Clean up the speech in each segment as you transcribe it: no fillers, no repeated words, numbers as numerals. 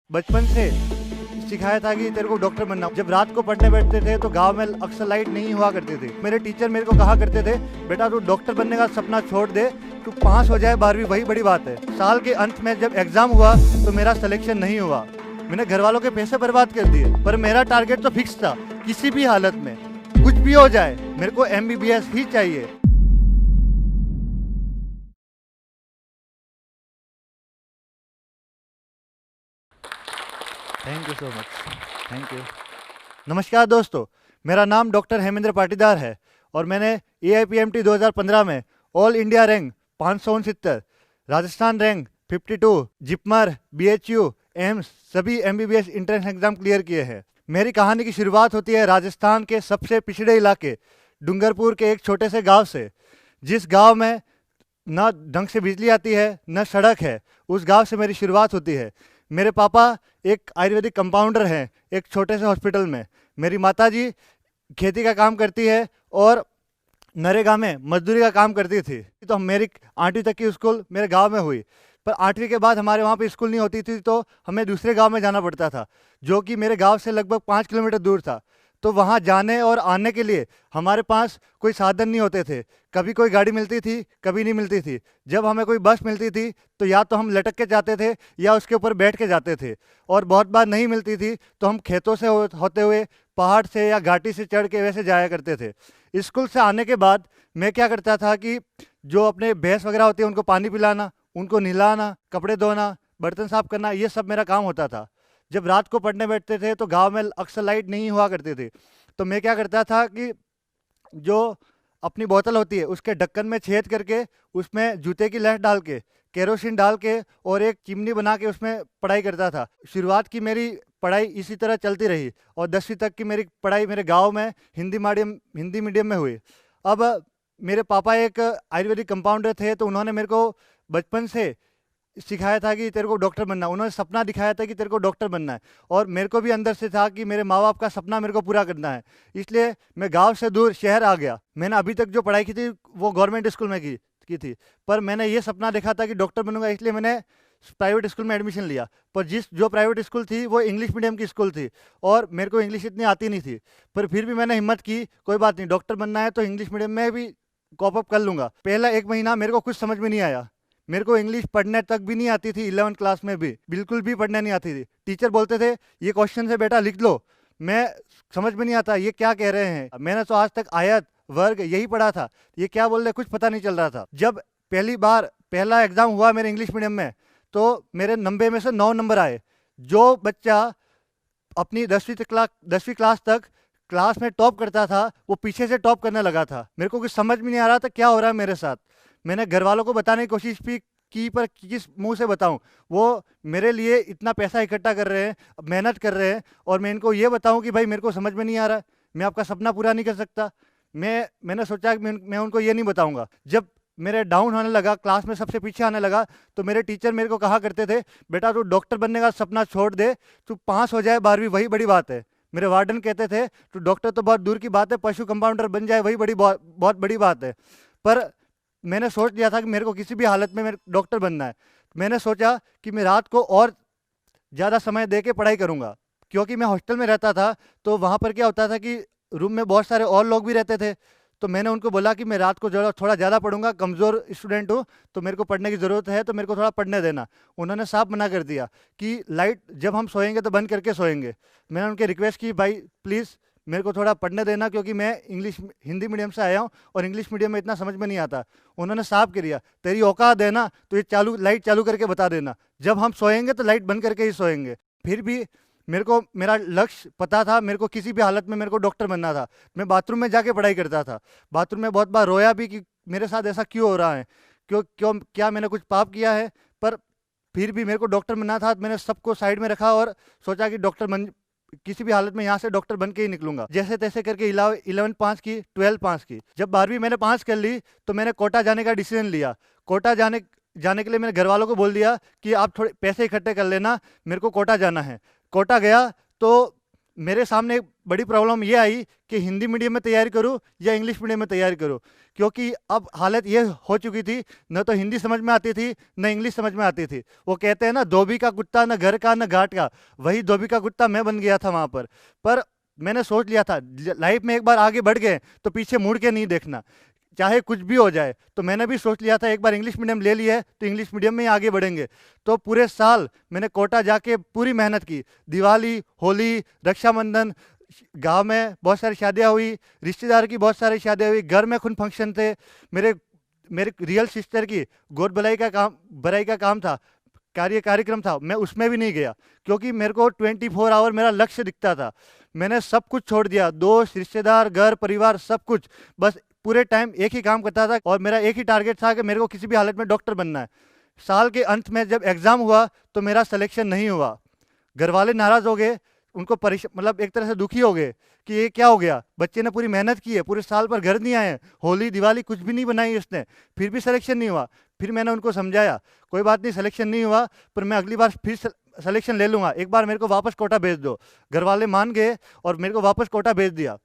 बचपन से सिखाया था कि तेरे को डॉक्टर बनना। जब रात को पढ़ने बैठते थे तो गांव में अक्सर लाइट नहीं हुआ करती थी। मेरे टीचर मेरे को कहा करते थे, बेटा तू डॉक्टर बनने का सपना छोड़ दे, तू पास हो जाए 12वीं वही बड़ी बात है। साल के अंत में जब एग्जाम हुआ तो मेरा सिलेक्शन नहीं हुआ। मैंने घर वालों के पैसे बर्बाद कर दिए, पर मेरा टारगेट तो फिक्स था, किसी भी हालत में कुछ भी हो जाए मेरे को MBBS ही चाहिए। Thank you so much. Thank you. नमस्कार दोस्तों, मेरा नाम डॉक्टर हेमेंद्र पाटीदार है और मैंने AIPMT 2015 में all India rank 569, Rajasthan rank 52, JIPMER, BHU, AIIMS सभी MBBS एंट्रेंस एग्जाम क्लियर किए हैं। मेरी कहानी की शुरुआत होती है राजस्थान के सबसे पिछड़े इलाके डूंगरपुर के एक छोटे से गांव से। जिस गांव में ना ढंग से बिजली आती है न सड़क है, उस गांव से मेरी शुरुआत होती है। मेरे पापा एक आयुर्वेदिक कंपाउंडर हैं एक छोटे से हॉस्पिटल में। मेरी माताजी खेती का काम करती है और नरेगा में मजदूरी का काम करती थी। तो मेरी 8वीं तक की स्कूल मेरे गांव में हुई, पर 8वीं के बाद हमारे वहाँ पे स्कूल नहीं होती थी तो हमें दूसरे गांव में जाना पड़ता था, जो कि मेरे गांव से लगभग 5 किलोमीटर दूर था। तो वहाँ जाने और आने के लिए हमारे पास कोई साधन नहीं होते थे। कभी कोई गाड़ी मिलती थी, कभी नहीं मिलती थी। जब हमें कोई बस मिलती थी तो या तो हम लटक के जाते थे या उसके ऊपर बैठ के जाते थे, और बहुत बार नहीं मिलती थी तो हम खेतों से होते हुए पहाड़ से या घाटी से चढ़ के वैसे जाया करते थे। स्कूल से आने के बाद मैं क्या करता था कि जो अपने भैंस वगैरह होती है उनको पानी पिलाना, उनको नहलाना, कपड़े धोना, बर्तन साफ करना, ये सब मेरा काम होता था। जब रात को पढ़ने बैठते थे तो गांव में अक्सर लाइट नहीं हुआ करती थी, तो मैं क्या करता था कि जो अपनी बोतल होती है उसके ढक्कन में छेद करके उसमें जूते की लहट डाल के, केरोसिन डाल के और एक चिमनी बना के उसमें पढ़ाई करता था। शुरुआत की मेरी पढ़ाई इसी तरह चलती रही और 10वीं तक की मेरी पढ़ाई मेरे गांव में हिंदी मीडियम में हुई। अब मेरे पापा एक आयुर्वेदिक कंपाउंडर थे, तो उन्होंने मेरे को बचपन से सिखाया था कि तेरे को डॉक्टर बनना है। उन्होंने सपना दिखाया था कि तेरे को डॉक्टर बनना है, और मेरे को भी अंदर से था कि मेरे माँ बाप का सपना मेरे को पूरा करना है। इसलिए मैं गांव से दूर शहर आ गया। मैंने अभी तक जो पढ़ाई की थी वो गवर्नमेंट स्कूल में की थी, पर मैंने ये सपना देखा था कि डॉक्टर बनूंगा, इसलिए मैंने प्राइवेट स्कूल में एडमिशन लिया। पर जो प्राइवेट स्कूल थी वो इंग्लिश मीडियम की स्कूल थी और मेरे को इंग्लिश इतनी आती नहीं थी, पर फिर भी मैंने हिम्मत की, कोई बात नहीं, डॉक्टर बनना है तो इंग्लिश मीडियम में भी कॉप अप कर लूँगा। पहला 1 महीना मेरे को कुछ समझ में नहीं आया। मेरे को इंग्लिश पढ़ने तक भी नहीं आती थी, 11th क्लास में भी बिल्कुल भी पढ़ने नहीं आती थी। टीचर बोलते थे ये क्वेश्चन से बेटा लिख लो, मैं समझ में नहीं आता ये क्या कह रहे हैं। मैंने तो आज तक आयत वर्ग यही पढ़ा था, ये क्या बोल रहे कुछ पता नहीं चल रहा था। जब पहली बार पहला एग्जाम हुआ मेरे इंग्लिश मीडियम में, तो मेरे 90 में से 9 नंबर आए। जो बच्चा अपनी 10वीं क्लास तक क्लास में टॉप करता था वो पीछे से टॉप करने लगा था। मेरे को कुछ समझ में नहीं आ रहा था क्या हो रहा है मेरे साथ। मैंने घर वालों को बताने की कोशिश भी की, पर किस मुंह से बताऊं। वो मेरे लिए इतना पैसा इकट्ठा कर रहे हैं, मेहनत कर रहे हैं, और मैं इनको ये बताऊं कि भाई मेरे को समझ में नहीं आ रहा, मैं आपका सपना पूरा नहीं कर सकता। मैंने सोचा कि मैं उनको ये नहीं बताऊंगा। जब मेरे डाउन होने लगा, क्लास में सबसे पीछे आने लगा, तो मेरे टीचर मेरे को कहा करते थे, बेटा तू डॉक्टर बनने का सपना छोड़ दे, तू पास हो जाए 12वीं वही बड़ी बात है। मेरे वार्डन कहते थे तो डॉक्टर तो बहुत दूर की बात है, पशु कंपाउंडर बन जाए वही बहुत बड़ी बात है। पर मैंने सोच लिया था कि मेरे को किसी भी हालत में मेरे डॉक्टर बनना है। मैंने सोचा कि मैं रात को और ज़्यादा समय दे के पढ़ाई करूँगा, क्योंकि मैं हॉस्टल में रहता था। तो वहाँ पर क्या होता था कि रूम में बहुत सारे और लोग भी रहते थे। तो मैंने उनको बोला कि मैं रात को थोड़ा ज़्यादा पढ़ूंगा, कमज़ोर स्टूडेंट हूँ तो मेरे को पढ़ने की ज़रूरत है, तो मेरे को थोड़ा पढ़ने देना। उन्होंने साफ मना कर दिया कि लाइट जब हम सोएंगे तो बंद करके सोएंगे। मैंने उनके रिक्वेस्ट की, भाई प्लीज़ मेरे को थोड़ा पढ़ने देना, क्योंकि मैं हिंदी मीडियम से आया हूँ और इंग्लिश मीडियम में इतना समझ में नहीं आता। उन्होंने साफ किया, तेरी औकात है ना तो ये लाइट चालू करके बता देना, जब हम सोएंगे तो लाइट बंद करके ही सोएंगे। फिर भी मेरे को मेरा लक्ष्य पता था, मेरे को किसी भी हालत में मेरे को डॉक्टर बनना था। मैं बाथरूम में जाके पढ़ाई करता था, बाथरूम में बहुत बार रोया भी कि मेरे साथ ऐसा क्यों हो रहा है, क्या मैंने कुछ पाप किया है। पर फिर भी मेरे को डॉक्टर बनना था। मैंने सबको साइड में रखा और सोचा कि किसी भी हालत में यहाँ से डॉक्टर बन के ही निकलूंगा। जैसे तैसे करके 11th पास की, 12th पास की। जब 12वीं मैंने पास कर ली तो मैंने कोटा जाने का डिसीजन लिया। कोटा जाने के लिए मैंने घर वालों को बोल दिया कि आप थोड़े पैसे इकट्ठे कर लेना, मेरे को कोटा जाना है। कोटा गया तो मेरे सामने एक बड़ी प्रॉब्लम ये आई कि हिंदी मीडियम में तैयारी करूँ या इंग्लिश मीडियम में तैयारी करूँ, क्योंकि अब हालत ये हो चुकी थी, न तो हिंदी समझ में आती थी न इंग्लिश समझ में आती थी। वो कहते हैं ना, धोबी का कुत्ता न घर का न घाट का, वही धोबी का कुत्ता मैं बन गया था वहाँ पर मैंने सोच लिया था लाइफ में एक बार आगे बढ़ गए तो पीछे मुड़ के नहीं देखना, चाहे कुछ भी हो जाए। तो मैंने भी सोच लिया था एक बार इंग्लिश मीडियम ले लिया है तो इंग्लिश मीडियम में ही आगे बढ़ेंगे। तो पूरे साल मैंने कोटा जाके पूरी मेहनत की। दिवाली, होली, रक्षाबंधन, गांव में बहुत सारी शादियां हुई, रिश्तेदार की बहुत सारी शादियां हुई, घर में खून फंक्शन थे। मेरे मेरे रियल सिस्टर की गोद भराई का काम था, कार्यक्रम था, मैं उसमें भी नहीं गया क्योंकि मेरे को 24 आवर मेरा लक्ष्य दिखता था। मैंने सब कुछ छोड़ दिया, दोस्त, रिश्तेदार, घर परिवार, सब कुछ। बस पूरे टाइम एक ही काम करता था और मेरा एक ही टारगेट था कि मेरे को किसी भी हालत में डॉक्टर बनना है। साल के अंत में जब एग्ज़ाम हुआ तो मेरा सिलेक्शन नहीं हुआ। घर वाले नाराज़ हो गए, उनको मतलब एक तरह से दुखी हो गए कि ये क्या हो गया, बच्चे ने पूरी मेहनत की है, पूरे साल पर घर नहीं आए, होली दिवाली कुछ भी नहीं बनाई इसने, फिर भी सिलेक्शन नहीं हुआ। फिर मैंने उनको समझाया, कोई बात नहीं, सिलेक्शन नहीं हुआ पर मैं अगली बार फिर सिलेक्शन ले लूँगा, एक बार मेरे को वापस कोटा भेज दो। घर वाले मान गए और मेरे को वापस कोटा भेज दिया।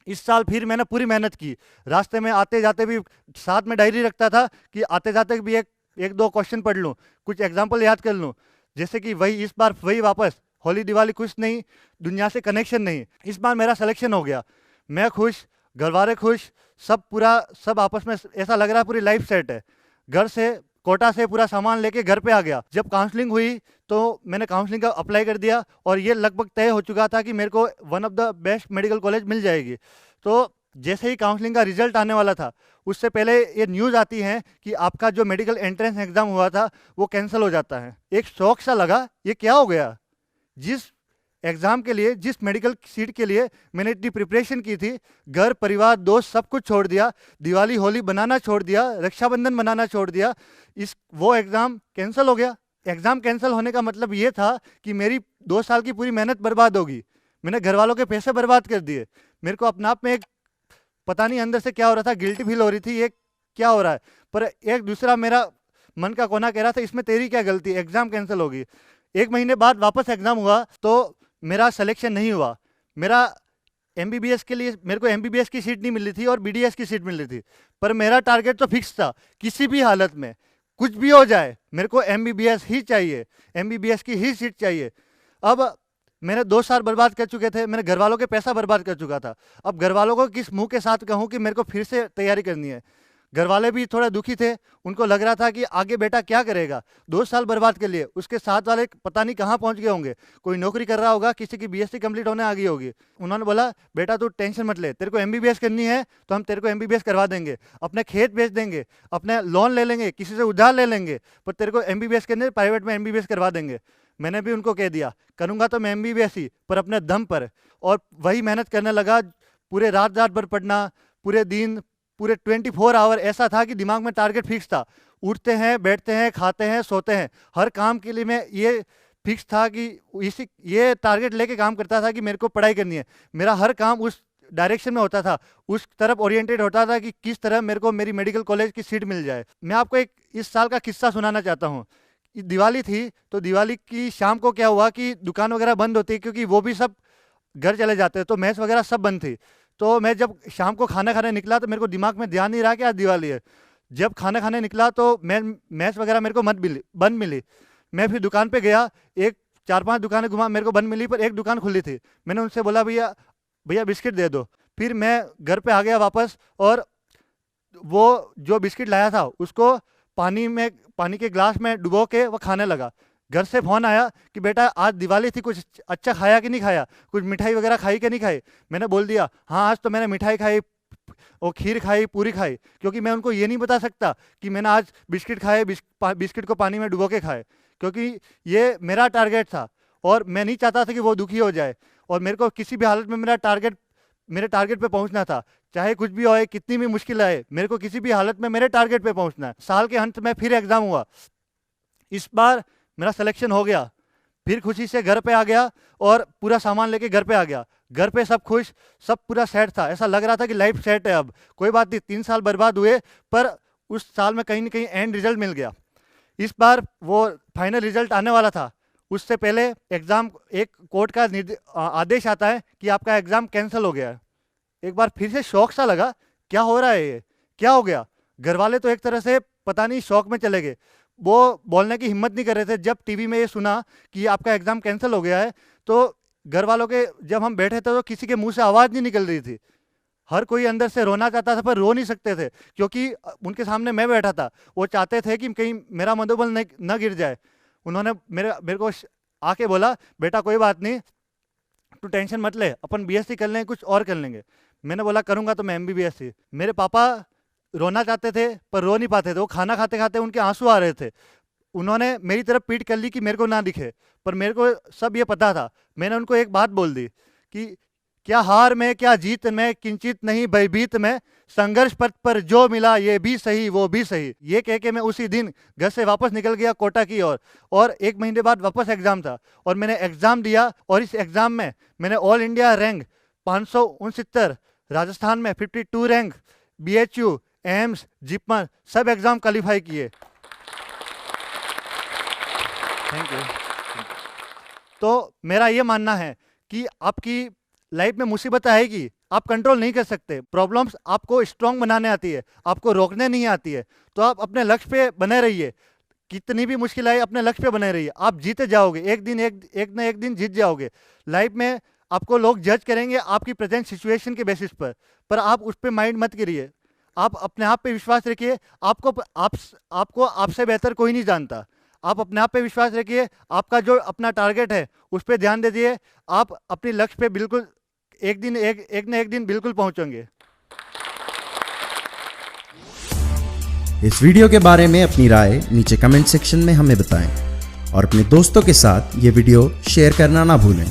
इस साल फिर मैंने पूरी मेहनत की। रास्ते में आते जाते भी साथ में डायरी रखता था कि आते जाते भी एक दो क्वेश्चन पढ़ लूँ, कुछ एग्जाम्पल याद कर लूँ, जैसे कि वही इस बार वही वापस, होली दिवाली कुछ नहीं, दुनिया से कनेक्शन नहीं। इस बार मेरा सिलेक्शन हो गया, मैं खुश, घर वाले खुश, सब आपस में ऐसा लग रहा है पूरी लाइफ सेट है। घर से कोटा से पूरा सामान लेके घर पे आ गया। जब काउंसलिंग हुई तो मैंने काउंसलिंग का अप्लाई कर दिया और ये लगभग तय हो चुका था कि मेरे को one of the best medical college मिल जाएगी। तो जैसे ही काउंसलिंग का रिजल्ट आने वाला था, उससे पहले ये न्यूज़ आती है कि आपका जो मेडिकल एंट्रेंस एग्ज़ाम हुआ था वो कैंसिल हो जाता है। एक शौक सा लगा, ये क्या हो गया। जिस एग्ज़ाम के लिए, जिस मेडिकल सीट के लिए मैंने इतनी प्रिपरेशन की थी, घर परिवार दोस्त सब कुछ छोड़ दिया, दिवाली होली बनाना छोड़ दिया, रक्षाबंधन बनाना छोड़ दिया, वो एग्ज़ाम कैंसिल हो गया। एग्ज़ाम कैंसिल होने का मतलब ये था कि मेरी 2 साल की पूरी मेहनत बर्बाद होगी। मैंने घर वालों के पैसे बर्बाद कर दिए। मेरे को अपने आप में एक पता नहीं अंदर से क्या हो रहा था, गिल्टी फील हो रही थी, ये क्या हो रहा है। पर एक दूसरा मेरा मन का कोना कह रहा था इसमें तेरी क्या गलती, एग्ज़ाम कैंसिल होगी। 1 महीने बाद वापस एग्ज़ाम हुआ तो मेरा सिलेक्शन नहीं हुआ। मेरा एमबीबीएस के लिए मेरे को एमबीबीएस की सीट नहीं मिल रही थी और बीडीएस की सीट मिल रही थी, पर मेरा टारगेट तो फिक्स था, किसी भी हालत में कुछ भी हो जाए मेरे को एमबीबीएस ही चाहिए, एमबीबीएस की ही सीट चाहिए। अब मैंने 2 साल बर्बाद कर चुके थे, मैंने घर वालों के पैसा बर्बाद कर चुका था। अब घर वालों को किस मुंह के साथ कहूँ कि मेरे को फिर से तैयारी करनी है। घर वाले भी थोड़ा दुखी थे, उनको लग रहा था कि आगे बेटा क्या करेगा, 2 साल बर्बाद कर लिए। उसके साथ वाले पता नहीं कहाँ पहुँच गए होंगे, कोई नौकरी कर रहा होगा, किसी की बीएससी कंप्लीट होने आ गई होगी। उन्होंने बोला बेटा तू टेंशन मत ले, तेरे को एमबीबीएस करनी है तो हम तेरे को एमबीबीएस करवा देंगे, अपने खेत बेच देंगे, अपने लोन ले लेंगे, किसी से उधार ले लेंगे, पर तेरे को एमबीबीएस करने प्राइवेट में एमबीबीएस करवा देंगे। मैंने भी उनको कह दिया करूँगा तो मैं एमबीबीएस ही, पर अपने दम पर। और वही मेहनत करने लगा, पूरे रात भर पढ़ना, पूरे दिन, पूरे 24 आवर ऐसा था कि दिमाग में टारगेट फिक्स था। उठते हैं, बैठते हैं, खाते हैं, सोते हैं, हर काम के लिए मैं ये फिक्स था कि ये टारगेट लेके काम करता था कि मेरे को पढ़ाई करनी है। मेरा हर काम उस डायरेक्शन में होता था, उस तरफ ओरिएंटेड होता था कि किस तरह मेरे को मेरी मेडिकल कॉलेज की सीट मिल जाए। मैं आपको एक इस साल का किस्सा सुनाना चाहता हूँ। दिवाली थी तो दिवाली की शाम को क्या हुआ कि दुकान वगैरह बंद होती, क्योंकि वो भी सब घर चले जाते, तो मैच वगैरह सब बंद थी। तो मैं जब शाम को खाना खाने निकला तो मेरे को दिमाग में ध्यान नहीं रहा कि आज दिवाली है। जब खाना खाने निकला तो मैच वगैरह मेरे को बंद मिली। मैं फिर दुकान पे गया, 4-5 दुकानें घुमा, मेरे को बंद मिली, पर एक दुकान खुली थी। मैंने उनसे बोला भैया बिस्किट दे दो। फिर मैं घर पे आ गया वापस, और वो जो बिस्किट लाया था उसको पानी के ग्लास में डुबो के वो खाने लगा। घर से फ़ोन आया कि बेटा आज दिवाली थी, कुछ अच्छा खाया कि नहीं खाया, कुछ मिठाई वगैरह खाई कि नहीं खाई। मैंने बोल दिया हाँ आज तो मैंने मिठाई खाई और खीर खाई, पूरी खाई, क्योंकि मैं उनको ये नहीं बता सकता कि मैंने आज बिस्किट खाए, बिस्किट को पानी में डुबो के खाए, क्योंकि ये मेरा टारगेट था और मैं नहीं चाहता था कि वो दुखी हो जाए। और मेरे को किसी भी हालत में मेरे टारगेट पे पहुंचना था, चाहे कुछ भी होए, कितनी भी मुश्किल आए, मेरे को किसी भी हालत में मेरे टारगेट पे पहुंचना है। साल के अंत में फिर एग्ज़ाम हुआ, इस बार मेरा सिलेक्शन हो गया। फिर खुशी से घर पे आ गया और पूरा सामान लेके घर पे आ गया। घर पे सब खुश, सब पूरा सेट था, ऐसा लग रहा था कि लाइफ सेट है। अब कोई बात नहीं, 3 साल बर्बाद हुए, पर उस साल में कहीं ना कहीं एंड रिजल्ट मिल गया। इस बार वो फाइनल रिजल्ट आने वाला था, उससे पहले एग्ज़ाम एक कोर्ट का आदेश आता है कि आपका एग्ज़ाम कैंसिल हो गया है। एक बार फिर से शौक सा लगा, क्या हो रहा है ये, क्या हो गया। घर वाले तो एक तरह से पता नहीं शौक में चले गए, वो बोलने की हिम्मत नहीं कर रहे थे। जब टीवी में ये सुना कि आपका एग्ज़ाम कैंसिल हो गया है, तो घर वालों के, जब हम बैठे थे तो किसी के मुंह से आवाज़ नहीं निकल रही थी। हर कोई अंदर से रोना चाहता था पर रो नहीं सकते थे, क्योंकि उनके सामने मैं बैठा था। वो चाहते थे कि कहीं मेरा मनोबल न गिर जाए। उन्होंने मेरे को आके बोला, बेटा कोई बात नहीं, तू टेंशन मत ले, अपन बीएससी कर लेंगे, कुछ और कर लेंगे। मैंने बोला करूँगा तो मैं एमबीबीएस ही। मेरे पापा रोना चाहते थे पर रो नहीं पाते थे। वो खाना खाते खाते उनके आंसू आ रहे थे। उन्होंने मेरी तरफ पीठ कर ली कि मेरे को ना दिखे, पर मेरे को सब ये पता था। मैंने उनको एक बात बोल दी कि क्या हार में क्या जीत में किंचित नहीं भयभीत में, संघर्ष पथ पर जो मिला ये भी सही वो भी सही। ये कह के मैं उसी दिन घर से वापस निकल गया कोटा की ओर। और 1 महीने बाद वापस एग्जाम था और मैंने एग्जाम दिया। और इस एग्जाम में मैंने ऑल इंडिया रैंक 569, राजस्थान में 52 रैंक, बीएचयू, एम्स, जिपमर सब एग्जाम क्वालिफाई किए। Thank you. तो मेरा ये मानना है कि आपकी लाइफ में मुसीबत आएगी, आप कंट्रोल नहीं कर सकते। प्रॉब्लम्स आपको स्ट्रांग बनाने आती है, आपको रोकने नहीं आती है। तो आप अपने लक्ष्य पे बने रहिए, कितनी भी मुश्किल आए अपने लक्ष्य पे बने रहिए। आप जीते जाओगे, एक ना एक दिन जीत जाओगे। लाइफ में आपको लोग जज करेंगे आपकी प्रेजेंट सिचुएशन के बेसिस पर आप उस पर माइंड मत करिए। आप अपने आप पे विश्वास रखिए। आपको आपसे बेहतर कोई नहीं जानता। आप अपने आप पे विश्वास रखिए। आपका जो अपना टारगेट है उस पर ध्यान दीजिए। आप अपने लक्ष्य पे बिल्कुल एक ना एक दिन बिल्कुल पहुंचेंगे। इस वीडियो के बारे में अपनी राय नीचे कमेंट सेक्शन में हमें बताएं और अपने दोस्तों के साथ ये वीडियो शेयर करना ना भूलें।